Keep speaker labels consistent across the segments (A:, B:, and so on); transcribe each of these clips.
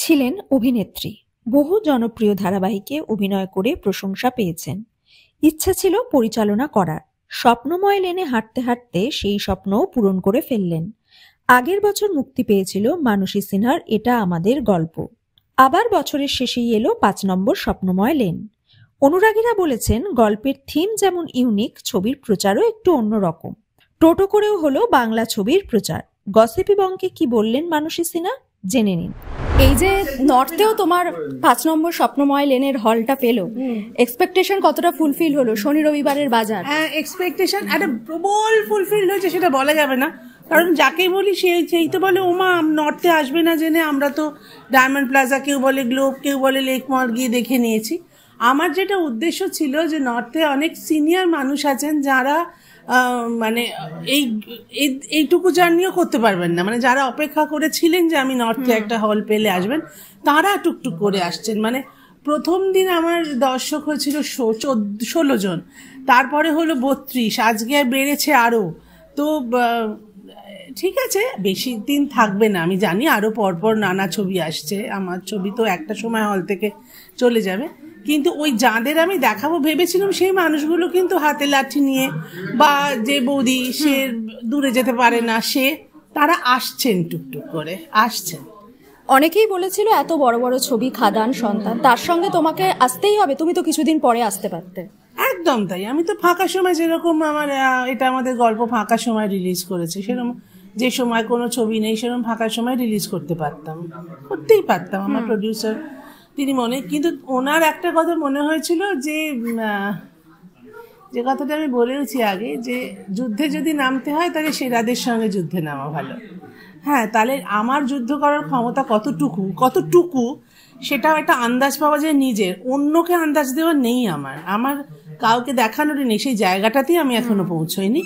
A: ছিলেন অভিনেত্রী। বহু জনপ্রিয় ধারাবাহিকে অভিনয় করে প্রশংসা পেয়েছেন। ইচ্ছা ছিল পরিচালনা করার। স্বপ্নময় লেনে হাঁটতে হাঁটতে সেই স্বপ্নও পূরণ করে ফেললেন। আগের বছর মুক্তি পেয়েছিল মানসী সিনহার এটা আমাদের গল্প। আবার বছরের শেষেই এলো ৫ নম্বর স্বপ্নময় লেন। অনুরাগীরা বলেছেন গল্পের থিম যেমন ইউনিক, ছবির প্রচারও একটু অন্যরকম। টোটো করেও হলো বাংলা ছবির প্রচার। গসিপি বঙ্কে কি বললেন মানসী সিনহা, জেনে নিন।
B: এই যে নর্থেও তোমার ৫ নম্বর স্বপ্নময় লেনের হলটা পেলো, এক্সপেকটেশন কতটা ফুলফিল হলো? শনি রবিবারের বাজার।
C: এক্সপেকটেশন একটা প্রবল ফুলফিল হয়েছে, সেটা বলা যাবে না। কারণ যাকে বলি সেই তো বলে ওমা নর্থে আসবে না জেনে আমরা তো ডায়মন্ড প্লাজা, কেউ বলে গ্লোব, কেউ বলে লেক মল গিয়ে দেখে নিয়েছি। আমার যেটা উদ্দেশ্য ছিল যে নর্থে অনেক সিনিয়র মানুষ আছেন যারা মানে এইটুকু জার্নিও করতে পারবেন না, মানে যারা অপেক্ষা করেছিলেন যে আমি নর্থে একটা হল পেলে আসবেন, তারা টুকটুক করে আসছেন। মানে প্রথম দিন আমার দর্শক হয়েছিল 16 জন, তারপরে হলো 32, আজকে বেড়েছে আরও। তো ঠিক আছে, বেশি দিন থাকবে না আমি জানি, আরও পরপর নানা ছবি আসছে। আমার ছবি তো একটা সময় হল থেকে চলে যাবে, কিন্তু ওই যাদের আমি দেখাবো ভেবেছিলাম সেই মানুষগুলো কিন্তু হাতে লাঠি নিয়ে, বা যে বৌদি সে দূরে যেতে পারে না সে, তারা আসছেন, টুকটুক করে আসছেন।
B: অনেকেই বলেছিল এত বড় বড় ছবি, খাদান, সন্তান, তার সঙ্গে তোমাকে আসতেই হবে, তুমি তো কিছুদিন পরে আসতে পারতে।
C: একদম তাই, আমি তো ফাঁকা সময়, যেরকম আমার এটা আমাদের গল্প ফাঁকা সময় রিলিজ করেছে, সেরকম যে সময় কোনো ছবি নেই সেরকম ফাঁকা সময় রিলিজ করতেই পারতাম। আমার প্রডিউসার তিনি কিন্তু ওনার একটা কথা মনে হয়েছিল যে কথাটা আমি বলেওছি আগে, যে যুদ্ধে যদি নামতে হয় তাহলে সেরাদের সঙ্গে যুদ্ধে নামা ভালো। হ্যাঁ, তাহলে আমার যুদ্ধ করার ক্ষমতা কতটুকু সেটাও একটা আন্দাজ পাওয়া যায় নিজের, অন্যকে আন্দাজ দেওয়ার নেই আমার কাউকে দেখানোরই নেই, সেই জায়গাটাতেই আমি এখনো পৌঁছইনি।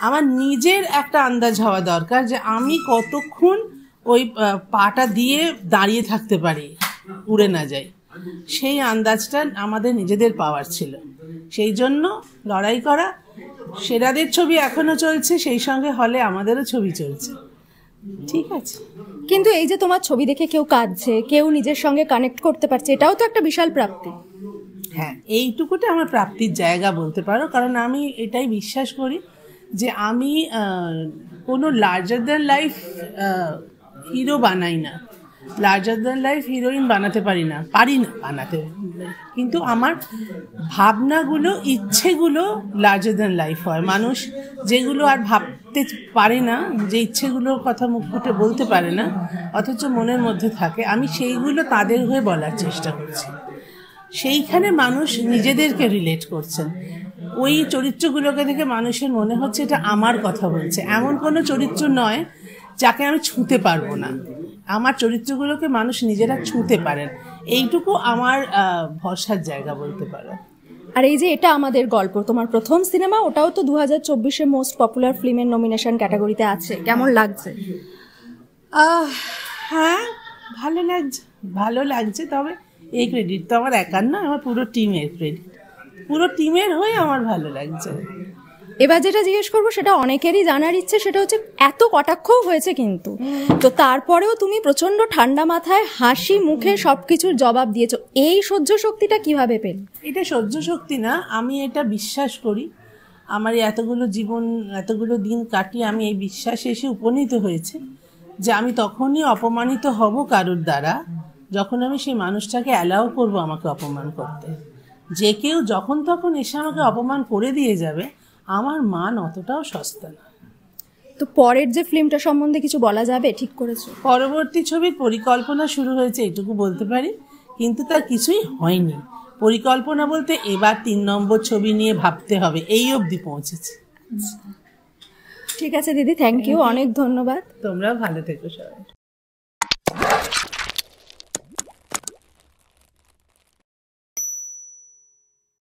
C: আমার নিজের একটা আন্দাজ হওয়া দরকার যে আমি কতক্ষণ ওই পাটা দিয়ে দাঁড়িয়ে থাকতে পারি, উড়ে না যাই। সেই আন্দাজটা আমাদের নিজেদের পাওয়ার ছিল, সেই জন্য লড়াই করা। সেরাদের ছবি এখনো চলছে, সেই সঙ্গে হলে আমাদেরও ছবি চলছে, ঠিক আছে।
B: কিন্তু এই যে তোমার ছবি দেখে কেউ কাঁদছে, কেউ নিজের সঙ্গে কানেক্ট করতে পারছে, এটাও তো একটা বিশাল প্রাপ্তি।
C: হ্যাঁ, এইটুকুটা আমার প্রাপ্তির জায়গা বলতে পারো, কারণ আমি এটাই বিশ্বাস করি যে আমি কোনো লার্জার দ্যান লাইফ হিরো বানাই না, লার্জার দ্যান লাইফ হিরোইন বানাতে পারি না বানাতে, কিন্তু আমার ভাবনাগুলো, ইচ্ছেগুলো লার্জার দ্যান লাইফ হয়। মানুষ যেগুলো আর ভাবতে পারে না, যে ইচ্ছেগুলোর কথা মুখ ফুটে বলতে পারে না, অথচ মনের মধ্যে থাকে, আমি সেইগুলো তাদের হয়ে বলার চেষ্টা করছি। সেইখানে মানুষ নিজেদেরকে রিলেট করছেন, ওই চরিত্রগুলোকে দেখে মানুষের মনে হচ্ছে এটা আমার কথা বলছে। এমন কোনো চরিত্র নয় যাকে আমি ছুঁতে পারবো না, আমার চরিত্রগুলোকে মানুষ নিজেরা ছুঁতে পারেন, এইটুকু আমার ভরসার জায়গা বলতে পারো।
B: আর এই যে এটা আমাদের গল্প, তোমার প্রথম সিনেমা, ওটাও তো 2024-এ মোস্ট পপুলার ফিল্মের নমিনেশন ক্যাটাগরিতে আছে, কেমন লাগছে?
C: হ্যাঁ, ভালো লাগছে। তবে এই ক্রেডিট তো আমার একার না, আমার পুরো টিমের ক্রেডিট, পুরো টিমের হয়ে আমার ভালো লাগছে।
B: এবার যেটা জিজ্ঞেস করবো সেটা অনেকেরই জানার ইচ্ছে, সেটা হচ্ছে এত কটাক্ষও হয়েছে কিন্তু, তো তারপরেও তুমি প্রচন্ড ঠান্ডা মাথায় হাসি মুখে সবকিছুর জবাব দিয়েছো, এই সহ্য শক্তিটা কিভাবে পেলে?
C: এটা সহ্য শক্তি না, আমি এটা বিশ্বাস করি। আমার এতগুলো দিন কাটিয়ে আমি এই বিশ্বাসে এসে উপনীত হয়েছে যে আমি তখনই অপমানিত হব কারোর দ্বারা যখন আমি সেই মানুষটাকে অ্যালাউ করব আমাকে অপমান করতে। যে কেউ যখন তখন এসে আমাকে অপমান করে দিয়ে যাবে, আমার মান অতটাও সস্তা না।
B: তো পরের যে ফিল্মটা সম্বন্ধে কিছু বলা যাবে, ঠিক করেছো?
C: পরবর্তী ছবির পরিকল্পনা শুরু হয়েছে, এইটুকু বলতে পারি, কিন্তু তার কিছুই হয়নি। পরিকল্পনা বলতে এবার 3 নম্বর ছবি নিয়ে ভাবতে হবে, এই অবধি পৌঁছেছে।
B: ঠিক আছে দিদি, থ্যাংক ইউ, অনেক ধন্যবাদ।
C: তোমরাও ভালো থেকো সবাই।